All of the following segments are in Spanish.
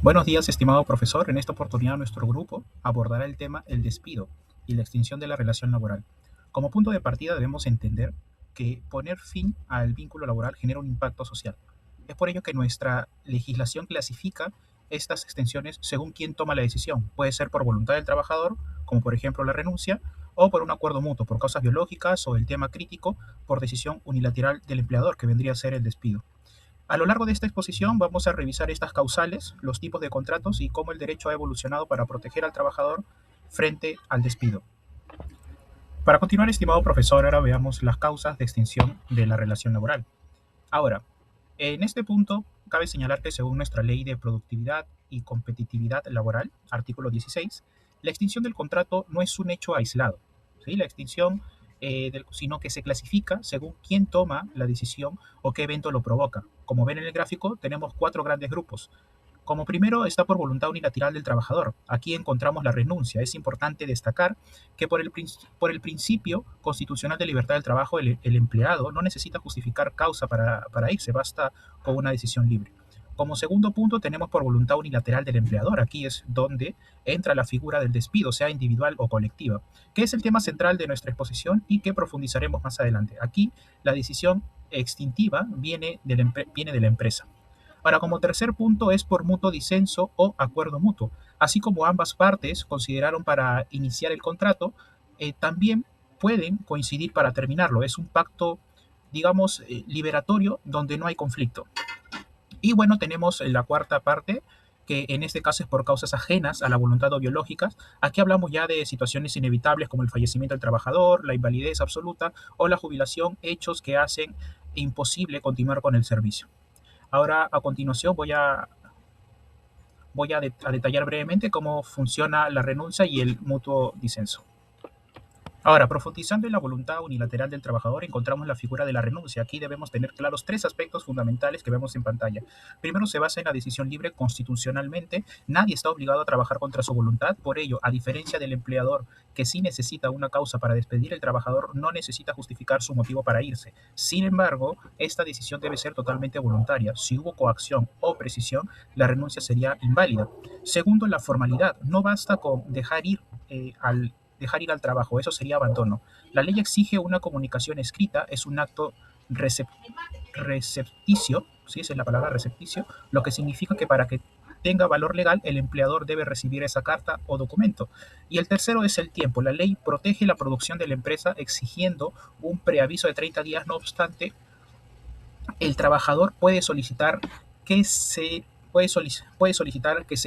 Buenos días, estimado profesor. En esta oportunidad nuestro grupo abordará el tema el despido y la extinción de la relación laboral. Como punto de partida debemos entender que poner fin al vínculo laboral genera un impacto social. Es por ello que nuestra legislación clasifica estas extensiones según quién toma la decisión. Puede ser por voluntad del trabajador, como por ejemplo la renuncia, o por un acuerdo mutuo, por causas biológicas o el tema crítico, por decisión unilateral del empleador, que vendría a ser el despido. A lo largo de esta exposición vamos a revisar estas causales, los tipos de contratos y cómo el derecho ha evolucionado para proteger al trabajador frente al despido. Para continuar, estimado profesor, ahora veamos las causas de extinción de la relación laboral. Ahora, en este punto, cabe señalar que según nuestra Ley de Productividad y Competitividad Laboral, artículo 16, la extinción del contrato no es un hecho aislado, ¿sí? La extinción, sino que se clasifica según quién toma la decisión o qué evento lo provoca. Como ven en el gráfico, tenemos cuatro grandes grupos. Como primero está por voluntad unilateral del trabajador. Aquí encontramos la renuncia. Es importante destacar que por el principio constitucional de libertad del trabajo, el empleado no necesita justificar causa para irse, basta con una decisión libre. Como segundo punto tenemos por voluntad unilateral del empleador. Aquí es donde entra la figura del despido, sea individual o colectiva, que es el tema central de nuestra exposición y que profundizaremos más adelante. Aquí la decisión extintiva viene de la empresa. Ahora, como tercer punto es por mutuo disenso o acuerdo mutuo. Así como ambas partes consideraron para iniciar el contrato, también pueden coincidir para terminarlo. Es un pacto, digamos, liberatorio donde no hay conflicto. Y bueno, tenemos la cuarta parte, que en este caso es por causas ajenas a la voluntad o biológicas. Aquí hablamos ya de situaciones inevitables como el fallecimiento del trabajador, la invalidez absoluta o la jubilación, hechos que hacen imposible continuar con el servicio. Ahora, a continuación, a detallar brevemente cómo funciona la renuncia y el mutuo disenso. Ahora, profundizando en la voluntad unilateral del trabajador, encontramos la figura de la renuncia. Aquí debemos tener claros tres aspectos fundamentales que vemos en pantalla. Primero, se basa en la decisión libre constitucionalmente. Nadie está obligado a trabajar contra su voluntad. Por ello, a diferencia del empleador, que sí necesita una causa para despedir, el trabajador no necesita justificar su motivo para irse. Sin embargo, esta decisión debe ser totalmente voluntaria. Si hubo coacción o precisión, la renuncia sería inválida. Segundo, la formalidad. No basta con dejar ir al trabajo, eso sería abandono. La ley exige una comunicación escrita, es un acto recep recepticio, ¿sí? Esa es la palabra recepticio, lo que significa que para que tenga valor legal, el empleador debe recibir esa carta o documento. Y el tercero es el tiempo. La ley protege la producción de la empresa exigiendo un preaviso de 30 días, no obstante, el trabajador puede solicitar que se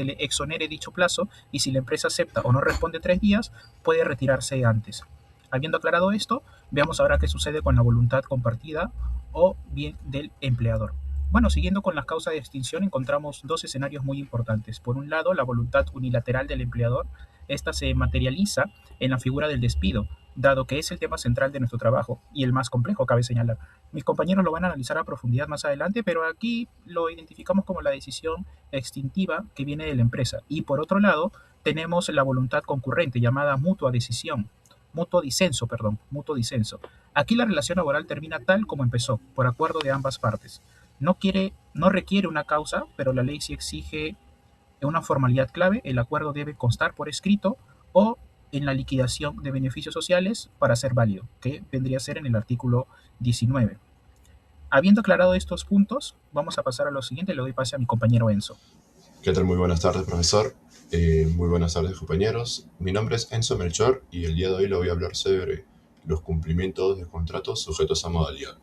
le exonere dicho plazo y si la empresa acepta o no responde 3 días, puede retirarse antes. Habiendo aclarado esto, veamos ahora qué sucede con la voluntad compartida o bien del empleador. Bueno, siguiendo con las causas de extinción, encontramos dos escenarios muy importantes. Por un lado, la voluntad unilateral del empleador. Esta se materializa en la figura del despido, dado que es el tema central de nuestro trabajo y el más complejo, cabe señalar. Mis compañeros lo van a analizar a profundidad más adelante, pero aquí lo identificamos como la decisión extintiva que viene de la empresa. Y por otro lado, tenemos la voluntad concurrente llamada mutua decisión, mutuo disenso. Aquí la relación laboral termina tal como empezó, por acuerdo de ambas partes. No requiere una causa, pero la ley sí exige una formalidad clave. El acuerdo debe constar por escrito o en la liquidación de beneficios sociales para ser válido, que vendría a ser en el artículo 19. Habiendo aclarado estos puntos, vamos a pasar a lo siguiente. Le doy pase a mi compañero Enzo. ¿Qué tal? Muy buenas tardes, profesor. Muy buenas tardes, compañeros. Mi nombre es Enzo Melchor y el día de hoy le voy a hablar sobre los cumplimientos de contratos sujetos a modalidad.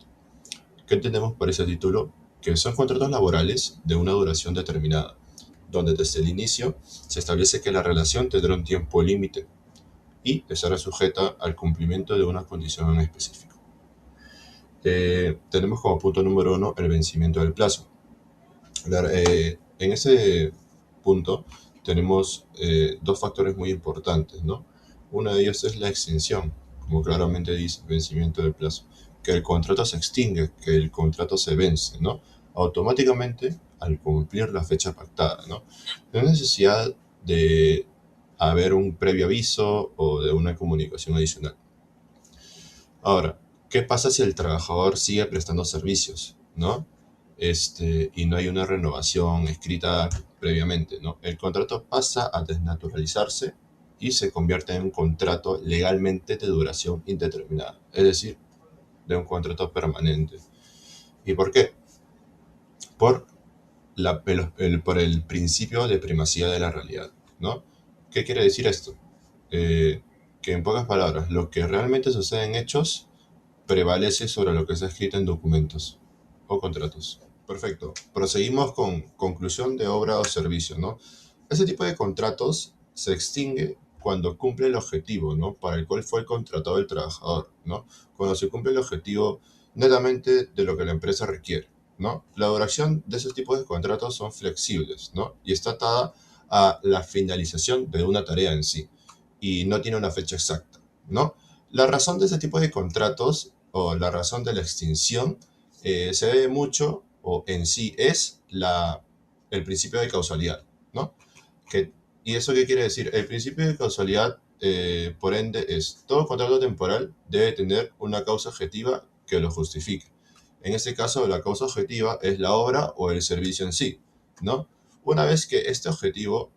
¿Qué entendemos por ese título? Que son contratos laborales de una duración determinada, donde desde el inicio se establece que la relación tendrá un tiempo límite y estará sujeta al cumplimiento de una condición en específico. Tenemos como punto número uno el vencimiento del plazo. En ese punto tenemos dos factores muy importantes, ¿no? Uno de ellos es la extinción, como claramente dice, vencimiento del plazo, que el contrato se extingue, que el contrato se vence, ¿no? Automáticamente al cumplir la fecha pactada, ¿no? No hay necesidad de haber un previo aviso o de una comunicación adicional. Ahora, ¿qué pasa si el trabajador sigue prestando servicios, ¿no? y no hay una renovación escrita previamente, ¿no? El contrato pasa a desnaturalizarse y se convierte en un contrato legalmente de duración indeterminada, es decir, de un contrato permanente. ¿Y por qué? Por, por el principio de primacía de la realidad, ¿no? ¿Qué quiere decir esto? Eh, que en pocas palabras, lo que realmente sucede en hechos prevalece sobre lo que está escrito en documentos o contratos. Perfecto. Proseguimos con conclusión de obra o servicio, ¿no? Ese tipo de contratos se extingue cuando cumple el objetivo, ¿no? Para el cual fue contratado el trabajador, ¿no? Cuando se cumple el objetivo netamente de lo que la empresa requiere, ¿no? La duración de esos tipos de contratos son flexibles, ¿no? Y está atada a la finalización de una tarea en sí y no tiene una fecha exacta, ¿no? La razón de ese tipo de contratos o la razón de la extinción se debe mucho o en sí es el principio de causalidad, ¿no? Que, ¿Y eso qué quiere decir? El principio de causalidad, por ende, es todo contrato temporal debe tener una causa objetiva que lo justifique. En este caso, la causa objetiva es la obra o el servicio en sí, ¿no? Una vez que este objetivo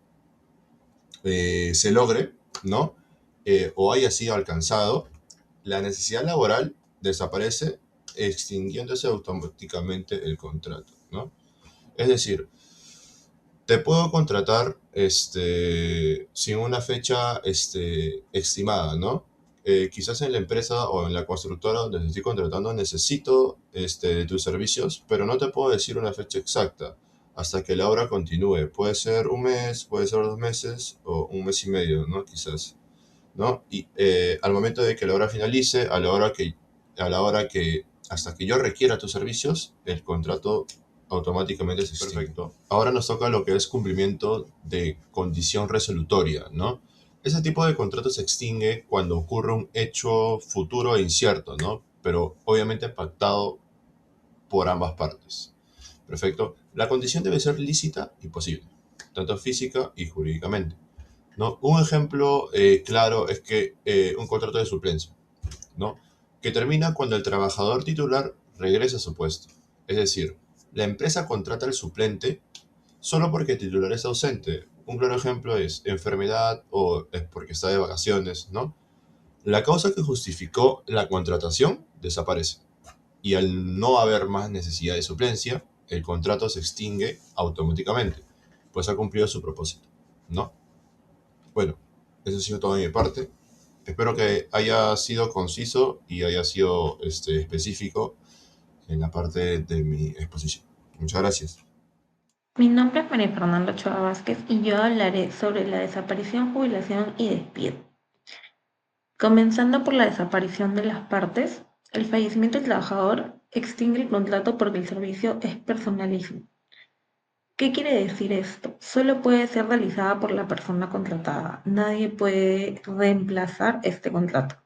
se logre, ¿no? O haya sido alcanzado, la necesidad laboral desaparece extinguiéndose automáticamente el contrato, ¿no? Es decir, te puedo contratar sin una fecha estimada, ¿no? Quizás en la empresa o en la constructora donde te estoy contratando necesito tus servicios, pero no te puedo decir una fecha exacta hasta que la obra continúe. Puede ser un mes, puede ser 2 meses o un mes y medio, ¿no? Quizás, ¿no? Y al momento de que la obra finalice, hasta que yo requiera tus servicios, el contrato automáticamente se extingue. Perfecto. Ahora nos toca lo que es cumplimiento de condición resolutoria, ¿no? Ese tipo de contrato se extingue cuando ocurre un hecho futuro e incierto, ¿no? Pero obviamente pactado por ambas partes. Perfecto. La condición debe ser lícita y posible, tanto física y jurídicamente, ¿no? Un ejemplo claro es que un contrato de suplencia, ¿no? Que termina cuando el trabajador titular regresa a su puesto. Es decir, la empresa contrata al suplente solo porque el titular es ausente. Un claro ejemplo es enfermedad o es porque está de vacaciones, ¿no? La causa que justificó la contratación desaparece. Y al no haber más necesidad de suplencia, el contrato se extingue automáticamente, pues ha cumplido su propósito, ¿no? Bueno, eso ha sido todo de mi parte. Espero que haya sido conciso y haya sido específico en la parte de mi exposición. Muchas gracias. Mi nombre es María Fernanda Ochoa Vázquez y yo hablaré sobre la desaparición, jubilación y despido. Comenzando por la desaparición de las partes, el fallecimiento del trabajador extingue el contrato porque el servicio es personalísimo. ¿Qué quiere decir esto? Solo puede ser realizada por la persona contratada. Nadie puede reemplazar este contrato.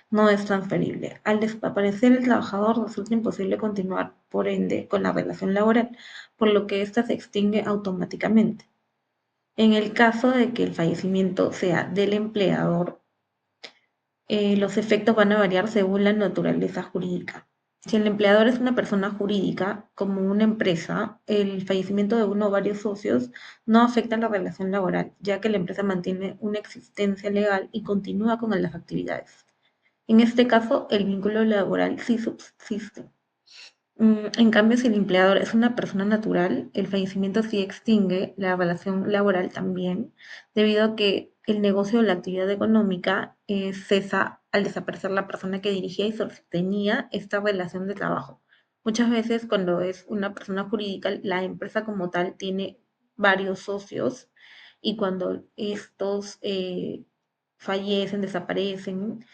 No es transferible. Al desaparecer el trabajador resulta imposible continuar, por ende, con la relación laboral, por lo que ésta se extingue automáticamente. En el caso de que el fallecimiento sea del empleador, los efectos van a variar según la naturaleza jurídica. Si el empleador es una persona jurídica, como una empresa, el fallecimiento de uno o varios socios no afecta la relación laboral, ya que la empresa mantiene una existencia legal y continúa con las actividades. En este caso, el vínculo laboral sí subsiste. En cambio, si el empleador es una persona natural, el fallecimiento sí extingue la relación laboral también, debido a que el negocio o la actividad económica cesa al desaparecer la persona que dirigía y sostenía esta relación de trabajo. Muchas veces, cuando es una persona jurídica, la empresa como tal tiene varios socios y cuando estos fallecen, desaparecen,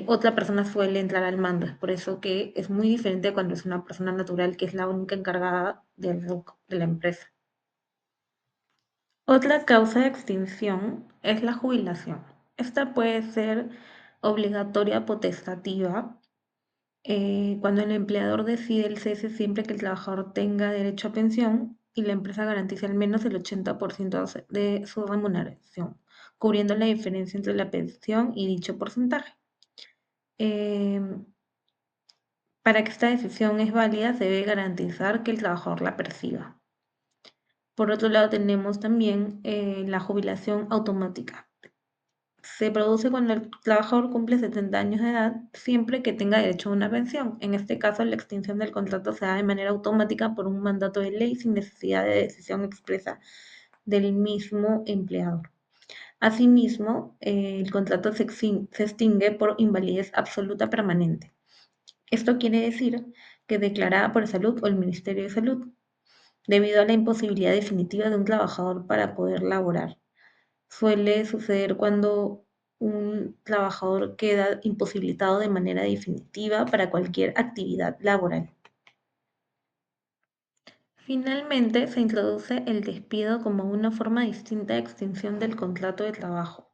otra persona suele entrar al mando. Es por eso que es muy diferente cuando es una persona natural que es la única encargada del RUC de la empresa. Otra causa de extinción es la jubilación. Esta puede ser obligatoria potestativa cuando el empleador decide el cese siempre que el trabajador tenga derecho a pensión y la empresa garantice al menos el 80% de su remuneración, cubriendo la diferencia entre la pensión y dicho porcentaje. Eh, Para que esta decisión es válida, se debe garantizar que el trabajador la perciba. Por otro lado, tenemos también la jubilación automática. Se produce cuando el trabajador cumple 70 años de edad, siempre que tenga derecho a una pensión. En este caso, la extinción del contrato se da de manera automática por un mandato de ley sin necesidad de decisión expresa del mismo empleador. Asimismo, el contrato se extingue por invalidez absoluta permanente. Esto quiere decir que declarada por Salud o el Ministerio de Salud, debido a la imposibilidad definitiva de un trabajador para poder laborar. Suele suceder cuando un trabajador queda imposibilitado de manera definitiva para cualquier actividad laboral. Finalmente, se introduce el despido como una forma distinta de extinción del contrato de trabajo.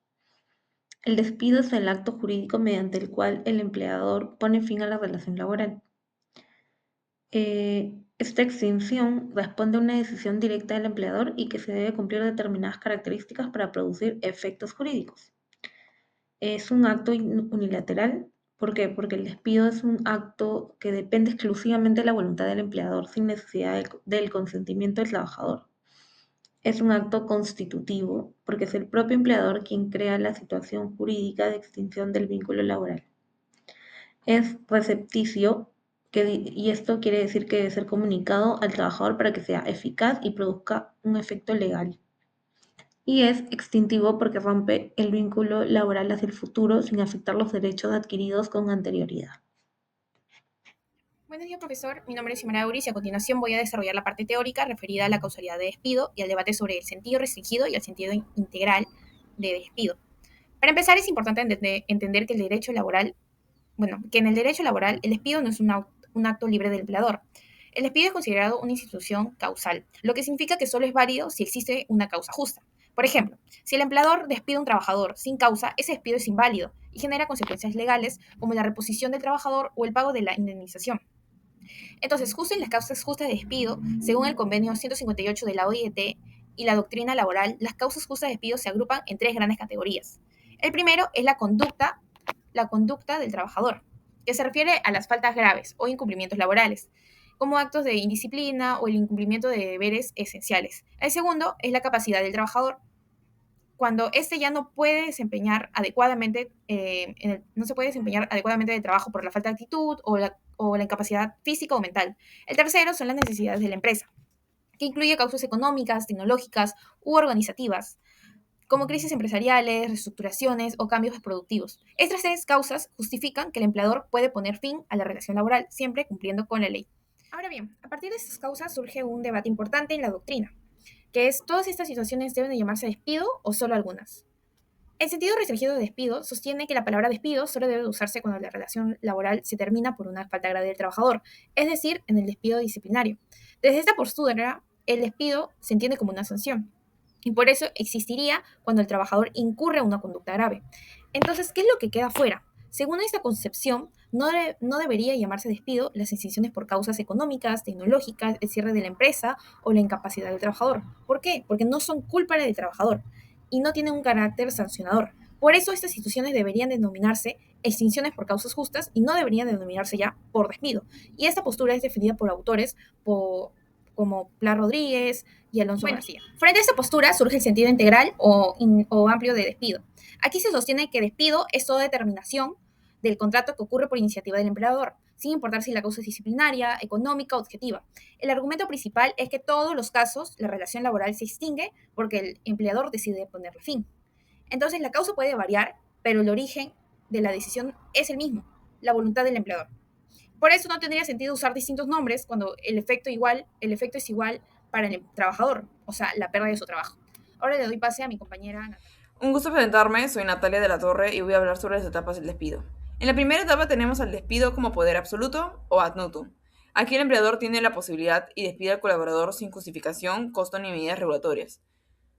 El despido es el acto jurídico mediante el cual el empleador pone fin a la relación laboral. Esta extinción responde a una decisión directa del empleador y que se debe cumplir determinadas características para producir efectos jurídicos. Es un acto unilateral. ¿Por qué? Porque el despido es un acto que depende exclusivamente de la voluntad del empleador sin necesidad del consentimiento del trabajador. Es un acto constitutivo porque es el propio empleador quien crea la situación jurídica de extinción del vínculo laboral. Es recepticio y esto quiere decir que debe ser comunicado al trabajador para que sea eficaz y produzca un efecto legal. Y es extintivo porque rompe el vínculo laboral hacia el futuro sin afectar los derechos adquiridos con anterioridad. Buenos días, profesor. Mi nombre es Simara Auris y a continuación voy a desarrollar la parte teórica referida a la causalidad de despido y al debate sobre el sentido restringido y el sentido integral de despido. Para empezar, es importante entender que el derecho laboral, que en el derecho laboral el despido no es un acto libre del empleador. El despido es considerado una institución causal, lo que significa que solo es válido si existe una causa justa. Por ejemplo, si el empleador despide a un trabajador sin causa, ese despido es inválido y genera consecuencias legales como la reposición del trabajador o el pago de la indemnización. Entonces, justo en las causas justas de despido, según el convenio 158 de la OIT y la doctrina laboral, las causas justas de despido se agrupan en tres grandes categorías. El primero es la conducta del trabajador, que se refiere a las faltas graves o incumplimientos laborales, como actos de indisciplina o el incumplimiento de deberes esenciales. El segundo es la capacidad del trabajador, cuando éste ya no puede desempeñar adecuadamente, no se puede desempeñar adecuadamente el trabajo por la falta de actitud o la incapacidad física o mental. El tercero son las necesidades de la empresa, que incluye causas económicas, tecnológicas u organizativas, como crisis empresariales, reestructuraciones o cambios productivos. Estas tres causas justifican que el empleador puede poner fin a la relación laboral, siempre cumpliendo con la ley. Ahora bien, a partir de estas causas surge un debate importante en la doctrina, que es, ¿todas estas situaciones deben de llamarse despido o solo algunas? El sentido restringido de despido sostiene que la palabra despido solo debe usarse cuando la relación laboral se termina por una falta grave del trabajador, es decir, en el despido disciplinario. Desde esta postura, el despido se entiende como una sanción, y por eso existiría cuando el trabajador incurre en una conducta grave. Entonces, ¿qué es lo que queda fuera? Según esta concepción, no debería llamarse despido las extinciones por causas económicas, tecnológicas, el cierre de la empresa o la incapacidad del trabajador. ¿Por qué? Porque no son culpa del trabajador y no tienen un carácter sancionador. Por eso estas situaciones deberían denominarse extinciones por causas justas y no deberían denominarse ya por despido. Y esta postura es defendida por autores como Pla Rodríguez y Alonso García. Frente a esta postura surge el sentido integral o amplio de despido. Aquí se sostiene que despido es toda determinación del contrato que ocurre por iniciativa del empleador, sin importar si la causa es disciplinaria, económica o objetiva. El argumento principal es que en todos los casos la relación laboral se extingue porque el empleador decide ponerle fin. Entonces la causa puede variar, pero el origen de la decisión es el mismo, la voluntad del empleador. Por eso no tendría sentido usar distintos nombres cuando el efecto es igual para el trabajador, o sea, la pérdida de su trabajo. Ahora le doy pase a mi compañera Natalia. Un gusto presentarme, soy Natalia de la Torre y voy a hablar sobre las etapas del despido. En la primera etapa tenemos al despido como poder absoluto o ad nutum. Aquí el empleador tiene la posibilidad y despide al colaborador sin justificación, costo ni medidas regulatorias.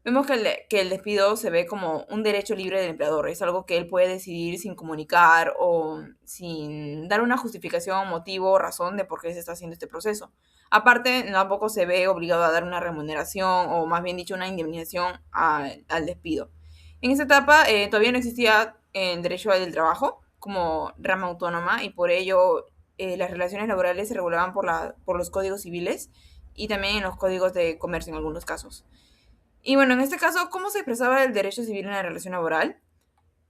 Vemos que el despido se ve como un derecho libre del empleador, es algo que él puede decidir sin comunicar o sin dar una justificación, motivo o razón de por qué se está haciendo este proceso. Aparte, tampoco se ve obligado a dar una remuneración o más bien dicho una indemnización al despido. En esta etapa todavía no existía el derecho del trabajo como rama autónoma y por ello las relaciones laborales se regulaban por los códigos civiles y también en los códigos de comercio en algunos casos. Y bueno, en este caso, ¿cómo se expresaba el derecho civil en la relación laboral?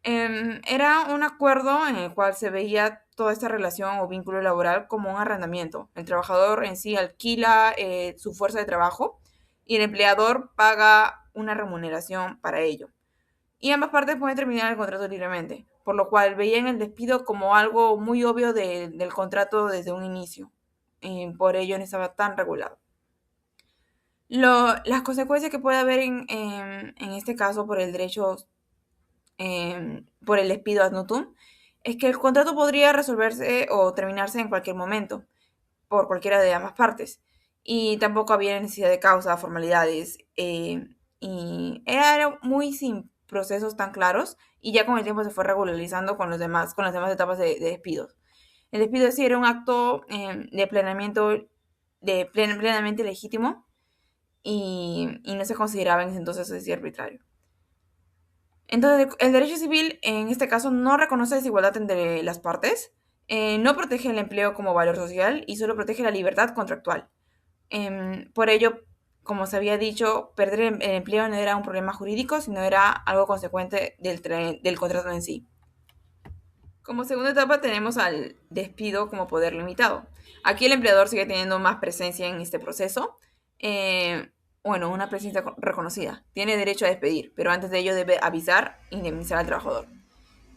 Era un acuerdo en el cual se veía toda esta relación o vínculo laboral como un arrendamiento. El trabajador en sí alquila su fuerza de trabajo y el empleador paga una remuneración para ello. Y ambas partes pueden terminar el contrato libremente, por lo cual veían el despido como algo muy obvio del contrato desde un inicio. Por ello no estaba tan regulado. Las consecuencias que puede haber en este caso por el derecho, por el despido ad nutum, es que el contrato podría resolverse o terminarse en cualquier momento, por cualquiera de ambas partes. Y tampoco había necesidad de causa, formalidades, y era muy sin procesos tan claros, y ya con el tiempo se fue regularizando con las demás etapas de despidos. El despido sí era un acto de planeamiento plenamente legítimo y no se consideraba en ese entonces así arbitrario. Entonces, el derecho civil en este caso no reconoce desigualdad entre las partes, no protege el empleo como valor social y solo protege la libertad contractual. Por ello, como se había dicho, perder el empleo no era un problema jurídico, sino era algo consecuente del contrato en sí. Como segunda etapa tenemos al despido como poder limitado. Aquí el empleador sigue teniendo más presencia en este proceso. Una presencia reconocida. Tiene derecho a despedir, pero antes de ello debe avisar e indemnizar al trabajador.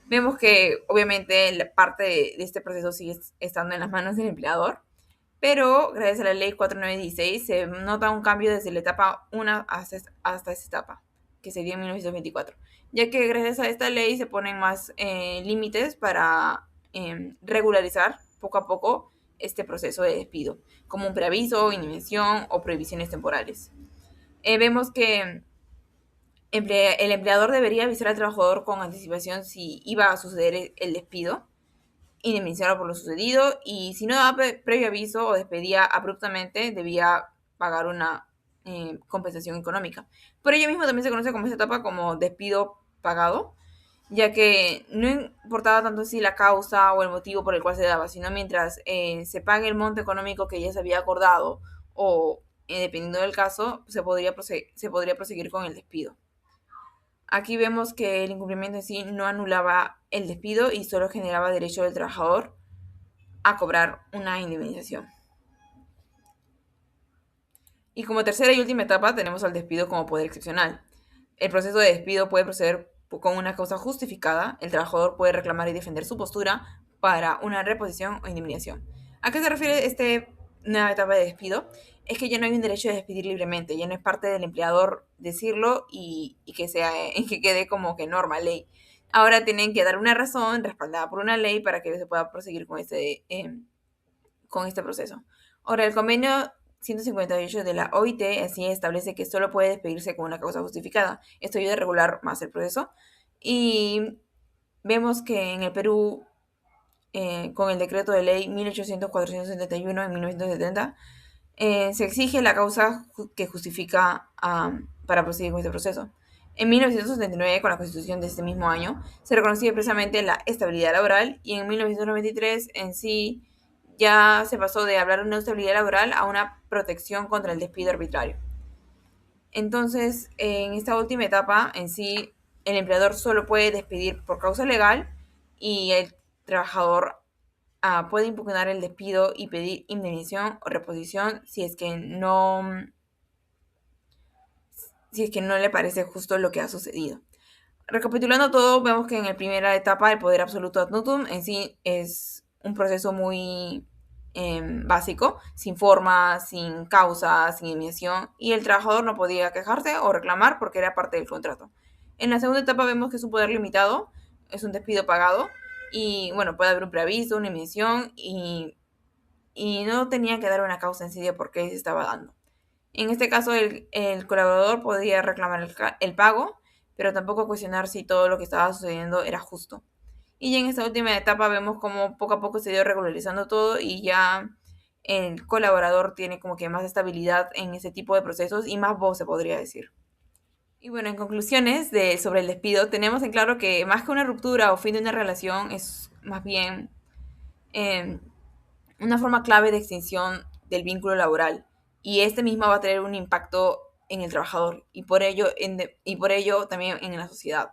Vemos que obviamente la parte de este proceso sigue estando en las manos del empleador, pero gracias a la ley 4916 se nota un cambio desde la etapa 1 hasta esta etapa, que sería en 1924, ya que gracias a esta ley se ponen más límites para regularizar poco a poco este proceso de despido, como un preaviso, indemnización o prohibiciones temporales. Vemos que el empleador debería avisar al trabajador con anticipación si iba a suceder el despido, indemnizarlo por lo sucedido, y si no daba previo aviso o despedía abruptamente, debía pagar una compensación económica. Por ello mismo también se conoce como esta etapa como despido pagado, ya que no importaba tanto si la causa o el motivo por el cual se daba, sino mientras se pague el monto económico que ya se había acordado o dependiendo del caso, se podría proseguir con el despido. Aquí vemos que el incumplimiento en sí no anulaba el despido y solo generaba derecho del trabajador a cobrar una indemnización. Y como tercera y última etapa tenemos al despido como poder excepcional. El proceso de despido puede proceder con una causa justificada. El trabajador puede reclamar y defender su postura para una reposición o indemnización. ¿A qué se refiere esta nueva etapa de despido? Es que ya no hay un derecho de despedir libremente, ya no es parte del empleador decirlo y que quede como que norma, ley. Ahora tienen que dar una razón respaldada por una ley para que se pueda proseguir con este proceso. Ahora, el convenio 158 de la OIT así establece que solo puede despedirse con una causa justificada. Esto ayuda a regular más el proceso. Y vemos que en el Perú, con el decreto de ley 1800-471 en 1970, se exige la causa que justifica para proseguir con este proceso. En 1979, con la Constitución de este mismo año, se reconocía expresamente la estabilidad laboral y en 1993 en sí ya se pasó de hablar de una estabilidad laboral a una protección contra el despido arbitrario. Entonces, en esta última etapa, en sí, el empleador solo puede despedir por causa legal y el trabajador puede impugnar el despido y pedir indemnización o reposición si es que no le parece justo lo que ha sucedido. Recapitulando todo, vemos que en la primera etapa el poder absoluto ad nutum en sí es un proceso muy básico, sin forma, sin causa, sin indemnización, y el trabajador no podía quejarse o reclamar porque era parte del contrato. En la segunda etapa vemos que es un poder limitado, es un despido pagado, y bueno, puede haber un preaviso, una indemnización, y no tenía que dar una causa en sí de por qué se estaba dando. En este caso, el colaborador podía reclamar el pago, pero tampoco cuestionar si todo lo que estaba sucediendo era justo. Y ya en esta última etapa vemos cómo poco a poco se dio regularizando todo y ya el colaborador tiene como que más estabilidad en ese tipo de procesos y más voz, se podría decir. Y bueno, en conclusiones sobre el despido, tenemos en claro que más que una ruptura o fin de una relación, es más bien una forma clave de extinción del vínculo laboral, y este mismo va a tener un impacto en el trabajador y por ello también en la sociedad.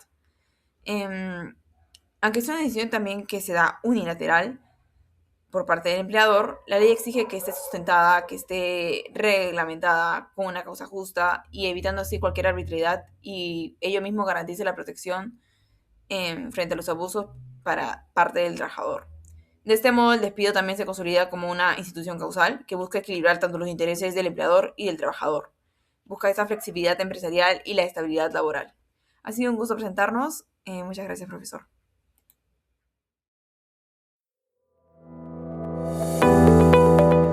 Aunque es una decisión también que se da unilateral por parte del empleador, la ley exige que esté sustentada, que esté reglamentada con una causa justa y evitando así cualquier arbitrariedad, y ello mismo garantice la protección frente a los abusos para parte del trabajador. De este modo, el despido también se consolida como una institución causal que busca equilibrar tanto los intereses del empleador y del trabajador. Busca esa flexibilidad empresarial y la estabilidad laboral. Ha sido un gusto presentarnos. Muchas gracias, profesor.